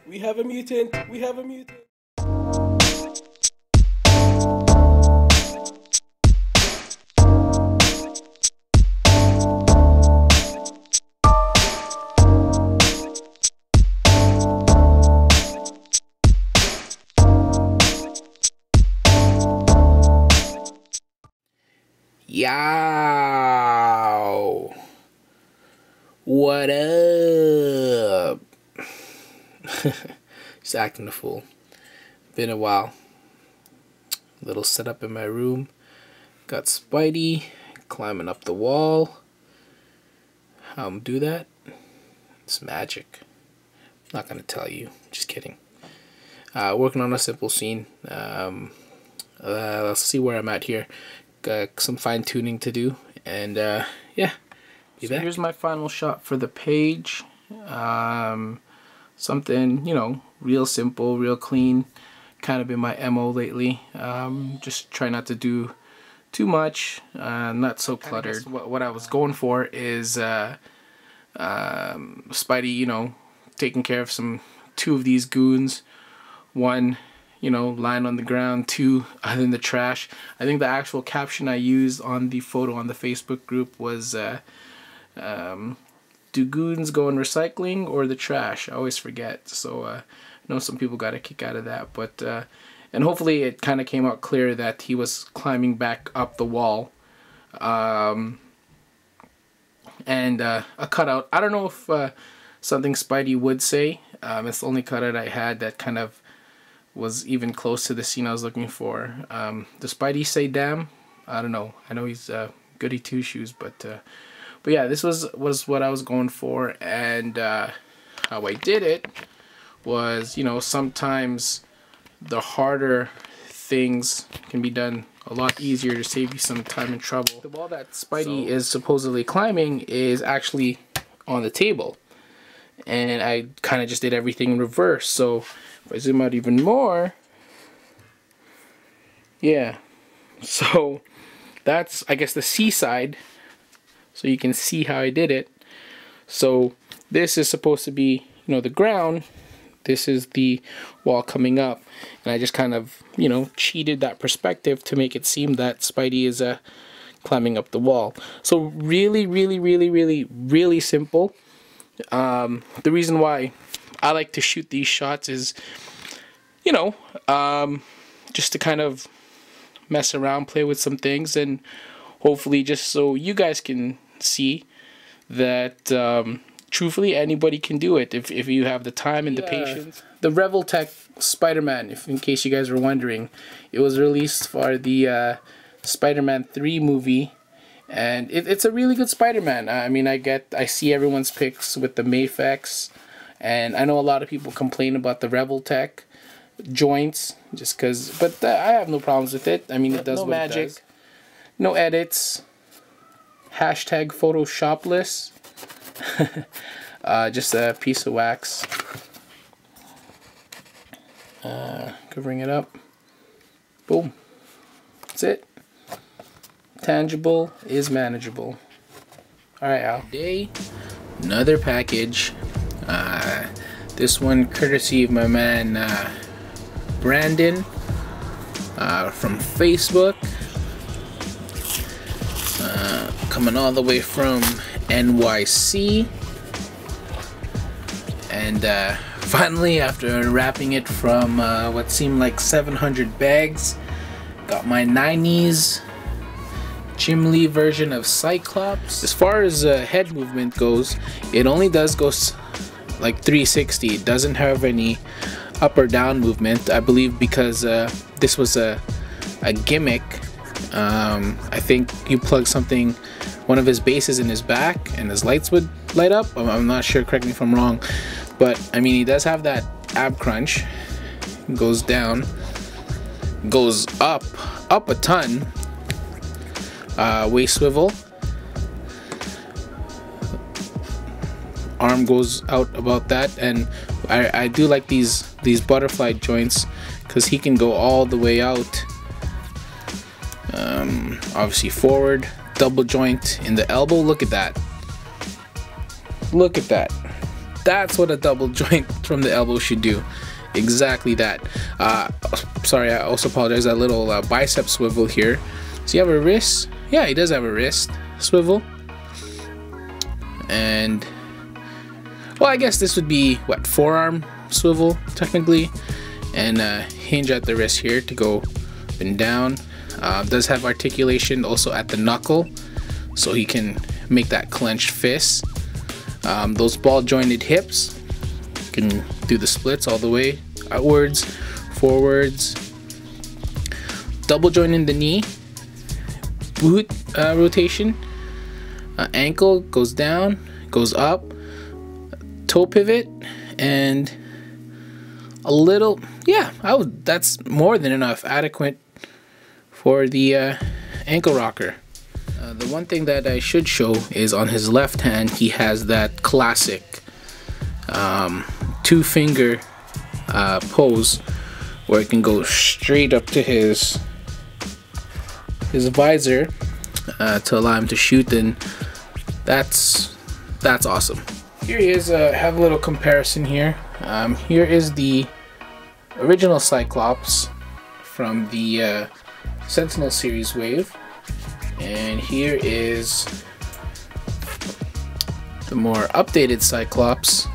We have a mutant. We have a mutant. Yow! What up? Just acting a fool. Been a while. Little setup in my room. Got Spidey climbing up the wall. How I'm do that? It's magic. Not gonna tell you. Just kidding. Working on a simple scene. Let's see where I'm at here. Got some fine tuning to do, and yeah. So here's my final shot for the page. Something, you know, real simple, real clean. Kind of been my MO lately. Just try not to do too much. Not so cluttered. What I was going for is Spidey, you know, taking care of two of these goons. One, you know, lying on the ground. Two, in the trash. I think the actual caption I used on the photo on the Facebook group was do goons go in recycling or the trash? I always forget. So I know some people got a kick out of that, but and hopefully it kind of came out clear that he was climbing back up the wall. And a cutout. I don't know if something Spidey would say. It's the only cutout I had that kind of was even close to the scene I was looking for. Does Spidey say damn? I don't know. I know he's goody two shoes, but yeah, this was what I was going for, and how I did it was, you know, sometimes the harder things can be done a lot easier to save you some time and trouble. The wall that Spidey is supposedly climbing is actually on the table, and I kind of just did everything in reverse. So if I zoom out even more, yeah, so that's, I guess, the C side, so you can see how I did it. So this is supposed to be, you know, the ground. This is the wall coming up, and I just kind of, you know, cheated that perspective to make it seem that Spidey is climbing up the wall. So really, really, really, really, really simple. The reason why I like to shoot these shots is, you know, just to kind of mess around, play with some things, and hopefully just so you guys can see that truthfully anybody can do it if you have the time and the patience. The Revoltech Spider-Man, in case you guys were wondering, it was released for the Spider-Man 3 movie, and it's a really good Spider-Man. I mean, I see everyone's pics with the Mafex, and I know a lot of people complain about the Revoltech joints just because, but I have no problems with it. I mean, it does no magic, it does. No edits, hashtag photoshopless. Just a piece of wax, covering it up. Boom, that's it. Tangible is manageable. Alright, Al. Today, another package. This one courtesy of my man Brandon from Facebook, coming all the way from NYC, and finally, after wrapping it from what seemed like 700 bags, got my 90s Jim Lee version of Cyclops. As far as head movement goes, it only does go like 360. It doesn't have any up or down movement, I believe, because this was a gimmick. I think you plug one of his bases in his back and his lights would light up. I'm not sure, correct me if I'm wrong, but I mean, he does have that ab crunch. Goes down, goes up a ton. Waist swivel, arm goes out about that, and I do like these butterfly joints because he can go all the way out. Obviously forward, double joint in the elbow. Look at that. Look at that. That's what a double joint from the elbow should do. Exactly that. Sorry, I also apologize. That little bicep swivel here. Does he have a wrist? Yeah, he does have a wrist swivel. And well, I guess this would be what, forearm swivel technically, and hinge at the wrist here to go up and down. Does have articulation also at the knuckle, so he can make that clenched fist. Those ball jointed hips, can do the splits all the way outwards, forwards. Double joint in the knee, boot rotation, ankle goes down, goes up, toe pivot, and a little, yeah, that's more than enough, adequate for the ankle rocker. The one thing that I should show is on his left hand, he has that classic two-finger pose where it can go straight up to his visor to allow him to shoot. Then that's awesome. Here he is. Have a little comparison here. Here is the original Cyclops from the Sentinel series wave, and here is the more updated Cyclops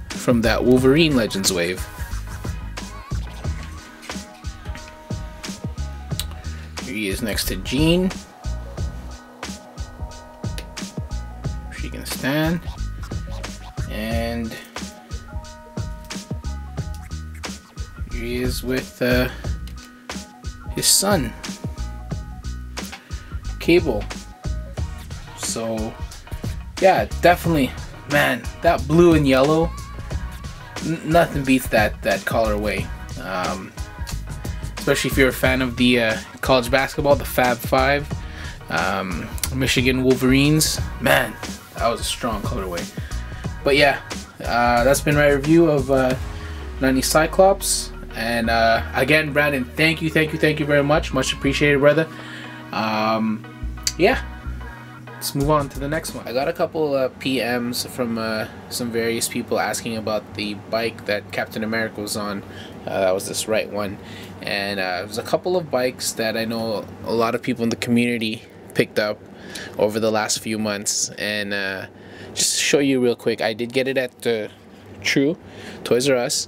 from that Wolverine Legends wave. Here he is next to Jean. She can stand. And here he is with his son, Cable. So yeah, definitely, man, that blue and yellow, nothing beats that colorway. Especially if you're a fan of the college basketball, the Fab Five, Michigan Wolverines. Man, that was a strong colorway. But yeah, that's been my review of 90 Cyclops. And again, Brandon, thank you very much. Much appreciated, brother. Yeah, let's move on to the next one. I got a couple PMs from some various people asking about the bike that Captain America was on. That was this right one. And there's a couple of bikes that I know a lot of people in the community picked up over the last few months. And just to show you real quick, I did get it at True, Toys R Us.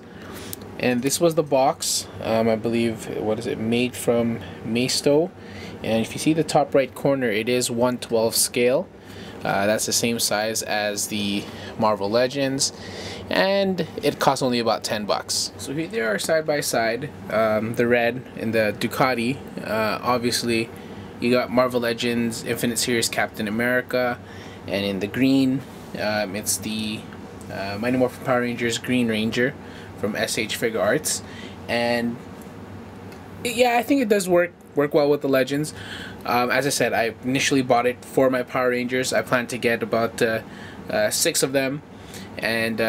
And this was the box, I believe, what is it, made from Maisto. And if you see the top right corner, it is 1/12 scale. That's the same size as the Marvel Legends, and it costs only about $10. So here they are side by side, the red and the Ducati. Obviously, you got Marvel Legends Infinite Series Captain America, and in the green, it's the Mighty Morphin Power Rangers Green Ranger from SH Figure Arts. And yeah, I think it does work well with the Legends. As I said, I initially bought it for my Power Rangers. I plan to get about 6 of them and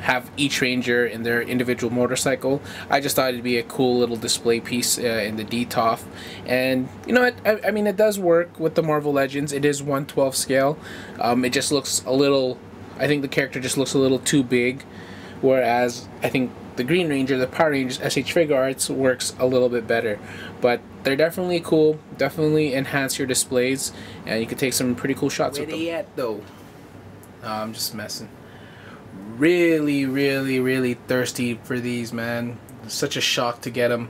have each Ranger in their individual motorcycle. I just thought it'd be a cool little display piece in the DTOF. And you know what, I mean, it does work with the Marvel Legends. It is 1/12 scale. It just looks a little, I think the character just looks a little too big, whereas I think the Green Ranger, the Power Rangers SH Figure Arts, works a little bit better. But they're definitely cool, definitely enhance your displays, and you can take some pretty cool shots with them. Where they at though? I'm just messing. Really thirsty for these, man. Such a shock to get them.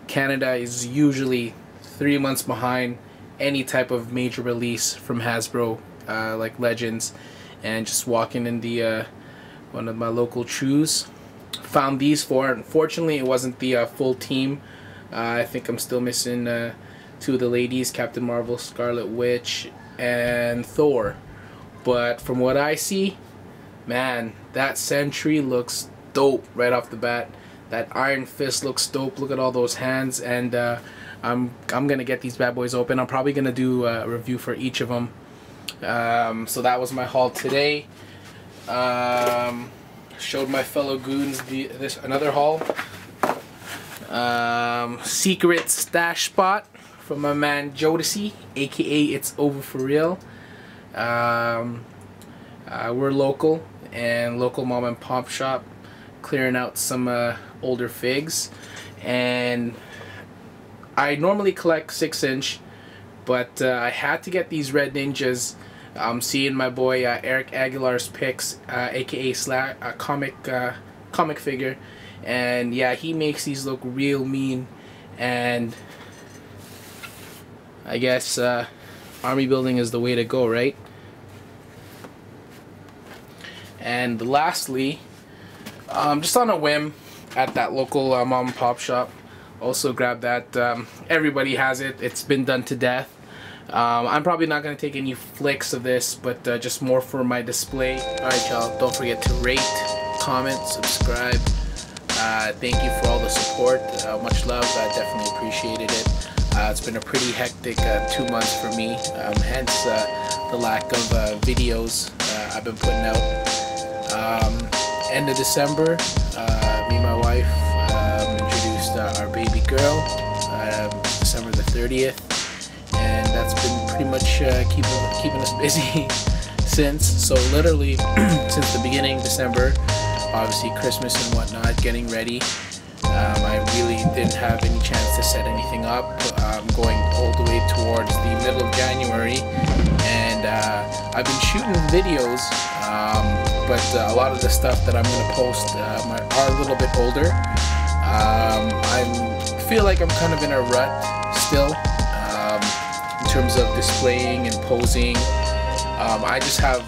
Canada is usually 3 months behind any type of major release from Hasbro, like Legends. And just walking in the one of my local Trues, found these four. Unfortunately, it wasn't the full team. I think I'm still missing 2 of the ladies, Captain Marvel, Scarlet Witch, and Thor. But from what I see, man, that Sentry looks dope right off the bat. That Iron Fist looks dope. Look at all those hands. And I'm gonna get these bad boys open. I'm probably gonna do a review for each of them. So that was my haul today. Showed my fellow goons another haul. Secret stash spot from my man Jodeci, aka It's Over For Real. We're local, and local mom and pop shop, clearing out some older figs. And I normally collect 6-inch, but I had to get these Red Ninjas. I'm seeing my boy Eric Aguilar's picks, aka comic figure, and yeah, he makes these look real mean. And I guess army building is the way to go, right? And lastly, just on a whim, at that local mom and pop shop, also grabbed that. Everybody has it. It's been done to death. I'm probably not going to take any flicks of this, but just more for my display. Alright y'all, don't forget to rate, comment, subscribe. Thank you for all the support. Much love. I definitely appreciated it. It's been a pretty hectic 2 months for me, hence the lack of videos I've been putting out. End of December, me and my wife introduced our baby girl, December the 30th, and that's been pretty much keeping us busy since. So literally since the beginning of December, obviously Christmas and whatnot, getting ready. I really didn't have any chance to set anything up. I'm going all the way towards the middle of January, and I've been shooting videos, but a lot of the stuff that I'm going to post are a little bit older. I feel like I'm kind of in a rut still, in terms of displaying and posing. I just have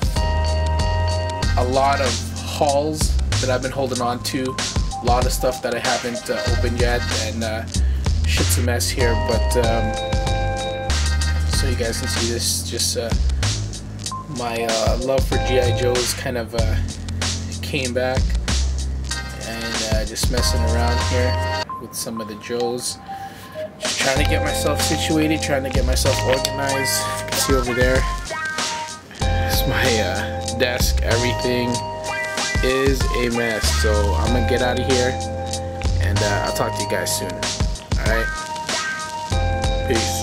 a lot of hauls that I've been holding on to, a lot of stuff that I haven't opened yet, and shit's a mess here, but so you guys can see this, just my love for G.I. Joes kind of came back, and just messing around here with some of the Joes, just trying to get myself situated, trying to get myself organized. You can see over there, it's my desk. Everything is a mess, so I'm gonna get out of here, and I'll talk to you guys soon. Alright, peace.